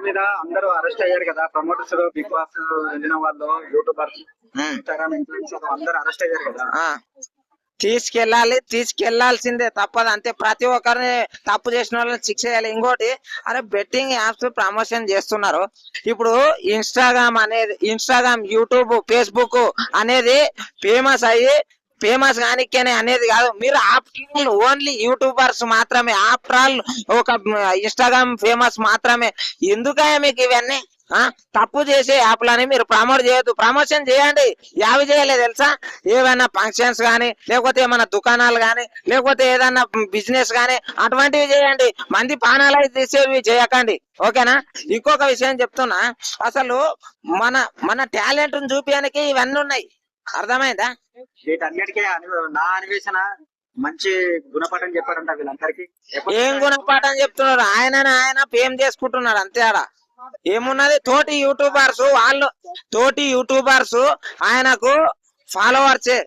మీద అందరూ అరెస్ట్ అయ్యారు కదా, ప్రమోటర్స్, బిగ్ బాస్ వెళ్ళిన వాళ్ళు, యూట్యూబర్స్, ఇన్స్టాగ్రామ్ ఇన్ఫ్లుయెన్సర్ అందరూ అరెస్ట్ అయ్యారు కదా. తీసుకెళ్లాల్సిందే, తప్పదు అంతే. ప్రతి ఒక్కరిని తప్పు చేసిన వాళ్ళని శిక్ష చేయాలి. ఇంకోటి, అరే బెట్టింగ్ యాప్స్ ప్రమోషన్ చేస్తున్నారు. ఇప్పుడు ఇన్స్టాగ్రామ్, యూట్యూబ్, ఫేస్బుక్ అనేది ఫేమస్ కానికేనే అనేది కాదు. మీరు ఆఫ్టర్ ఓన్లీ యూట్యూబర్స్ మాత్రమే, ఆఫ్టర్ ఆల్ ఒక ఇన్స్టాగ్రామ్ ఫేమస్ మాత్రమే. ఎందుకయ్యా మీకు ఇవన్నీ? తప్పు చేసే యాప్లని మీరు ప్రమోట్ చేయొద్దు. ప్రమోషన్ చేయండి. యావి చేయలేదు తెలుసా? ఏవైనా ఫంక్షన్స్ గానీ, లేకపోతే ఏమైనా దుకాణాలు గానీ, లేకపోతే ఏదైనా బిజినెస్ గానీ అటువంటివి చేయండి. మంది పానాలు తీసేవి చేయకండి. ఓకేనా? ఇంకొక విషయం చెప్తున్నా, అసలు మన టాలెంట్ చూపించడానికి ఇవన్నీ ఉన్నాయి. అర్థమైందా? వీటన్నిటికీ నా అన్వేషణ మంచి గుణపాఠం చెప్పారంట వీళ్ళందరికీ. ఏం గుణపాఠం చెప్తున్నారు? ఆయన ఫేమ్ చేసుకుంటున్నాడు అంతే. ఆడ ఏమున్నది? తోటి యూట్యూబర్స్ ఆయనకు ఫాలోవర్సే,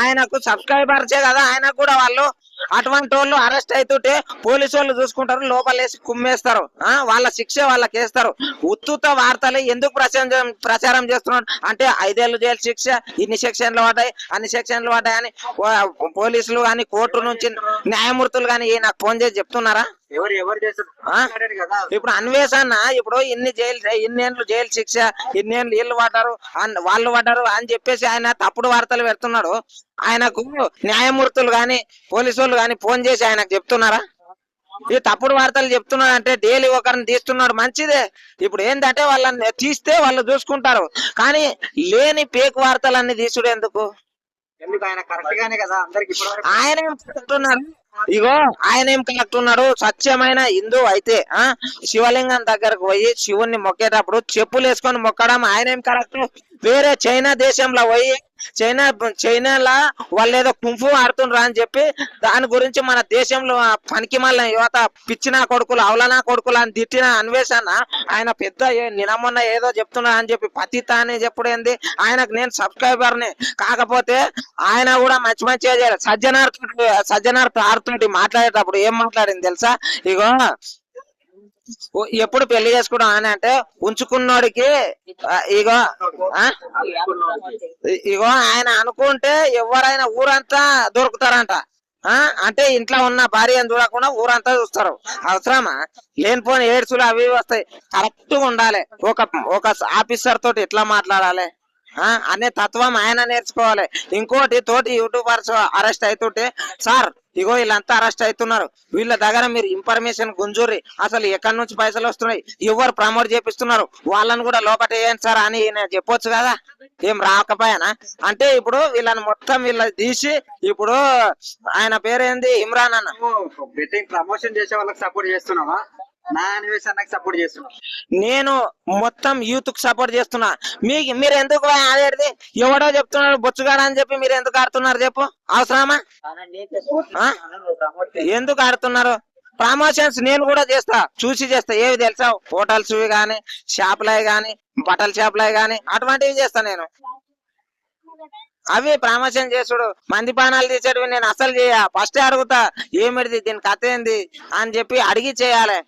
ఆయనకు సబ్స్క్రైబర్సే కదా. ఆయనకు కూడా వాళ్ళు అటువంటి వాళ్ళు అరెస్ట్ అవుతుంటే పోలీసు వాళ్ళు చూసుకుంటారు, లోపలేసి కుమ్మేస్తారు. వాళ్ళ శిక్ష వాళ్ళకి వేస్తారు. ఉత్తుత వార్తలు ఎందుకు ప్రచారం చేస్తున్నారు అంటే 5 ఏళ్ళు జైలు శిక్ష, ఇన్ని సెక్షన్లు పడ్డాయి, అన్ని సెక్షన్లు పడ్డాయని పోలీసులు కానీ, కోర్టు నుంచి న్యాయమూర్తులు కానీ నాకు ఫోన్ చేసి చెప్తున్నారా? ఎవరు చేస్తారు? ఇప్పుడు అన్వేషణ ఇప్పుడు ఇన్నేళ్ళు జైలు శిక్ష, ఇన్నేళ్ళు వీళ్ళు పడ్డారు, వాళ్ళు పడ్డారు అని చెప్పేసి ఆయన తప్పుడు వార్తలు పెడుతున్నాడు. ఆయనకు న్యాయమూర్తులు గాని, పోలీసు వాళ్ళు గాని ఫోన్ చేసి ఆయనకు చెప్తున్నారా? ఈ తప్పుడు వార్తలు చెప్తున్నాడు అంటే డైలీ ఒకరిని తీస్తున్నాడు, మంచిదే. ఇప్పుడు ఏంటంటే వాళ్ళని తీస్తే వాళ్ళు చూసుకుంటారు, కానీ లేని పేక్ వార్తలన్నీ తీసుడు ఎందుకు? ఆయన కరెక్ట్ గానే కదా అందరికి. ఆయన ఏం చెప్తున్నారు? ఇగో ఆయన ఏం కరెక్ట్ ఉన్నాడు? స్వచ్ఛమైన హిందూ అయితే శివలింగం దగ్గరకు పోయి శివుణ్ణి మొక్కేటప్పుడు చెప్పులు వేసుకొని మొక్కడం ఆయన ఏం కరెక్ట్? వేరే చైనా దేశంలో పోయి చైనాలో వాళ్ళు ఏదో కుంఫు ఆడుతుండ్రా అని చెప్పి దాని గురించి మన దేశంలో పనికి మళ్ళీ యువత పిచ్చిన కొడుకులు, అవలనా కొడుకులు అని తిట్టిన అన్వేషణ ఆయన పెద్ద నినమొన్న ఏదో చెప్తున్నా అని చెప్పి పతిత అని చెప్పుడు ఏంది? ఆయనకు నేను సబ్స్క్రైబర్ని. కాకపోతే ఆయన కూడా మంచిగా చేయాలి. సజ్జనార్ తోటి మాట్లాడేటప్పుడు ఏం మాట్లాడింది తెలుసా? ఇగో ఎప్పుడు పెళ్లి చేసుకోవడం అని అంటే ఉంచుకున్నోడికి ఇగో ఆయన అనుకుంటే ఎవరైనా ఊరంతా దొరుకుతారంట. అంటే ఇంట్లో ఉన్న భార్యను చూడకుండా ఊరంతా చూస్తారు. అవసరమా? లేనిపోని ఏడ్చులు అవి వస్తాయి. కరెక్ట్ గా ఉండాలి. ఒక ఆఫీసర్ తోటి ఎట్లా మాట్లాడాలి అనే తత్వం ఆయన నేర్చుకోవాలి. ఇంకోటి, తోటి యూట్యూబర్స్ అరెస్ట్ అవుతుంటే, సార్ ఇగో వీళ్ళంతా అరెస్ట్ అవుతున్నారు, వీళ్ళ దగ్గర మీరు ఇన్ఫర్మేషన్ గుంజుర్రి, అసలు ఎక్కడి నుంచి పైసలు వస్తున్నాయి, ఎవరు ప్రమోట్ చేపిస్తున్నారు, వాళ్ళని కూడా లోపల వేయండి సార్ అని చెప్పొచ్చు కదా. ఏం రాకపోయానా? అంటే ఇప్పుడు వీళ్ళని మొత్తం తీసి, ఇప్పుడు ఆయన పేరేంది, ఇమ్రాన్ అన్న. బెట్టింగ్ ప్రమోషన్ చేసే వాళ్ళకి సపోర్ట్ చేస్తున్నావా? నా అన్వేషణకు సపోర్ట్ చేస్తున్నా. నేను మొత్తం యూత్ కు సపోర్ట్ చేస్తున్నా. మీరు ఎందుకు ఆడేది? ఎవడో చెప్తున్నాడు బొచ్చుగాడ అని చెప్పి మీరు ఎందుకు ఆడుతున్నారు చెప్పు? అవసరమా? ఎందుకు ఆడుతున్నారు? ప్రమోషన్స్ నేను కూడా చేస్తా, చూసి చేస్తా. ఏవి తెలుసా? హోటల్స్ గానీ, షాపులవి గానీ, బట్టల షాపులవి గానీ అటువంటివి చేస్తా నేను. అవి ప్రమోషన్ చేసుడు, మంది పానాలు తీసేటివి నేను అసలు చేయ. ఫస్ట్ అడుగుతా, ఏమిటిది, దీని కథ ఏంది అని చెప్పి అడిగి చేయాలి.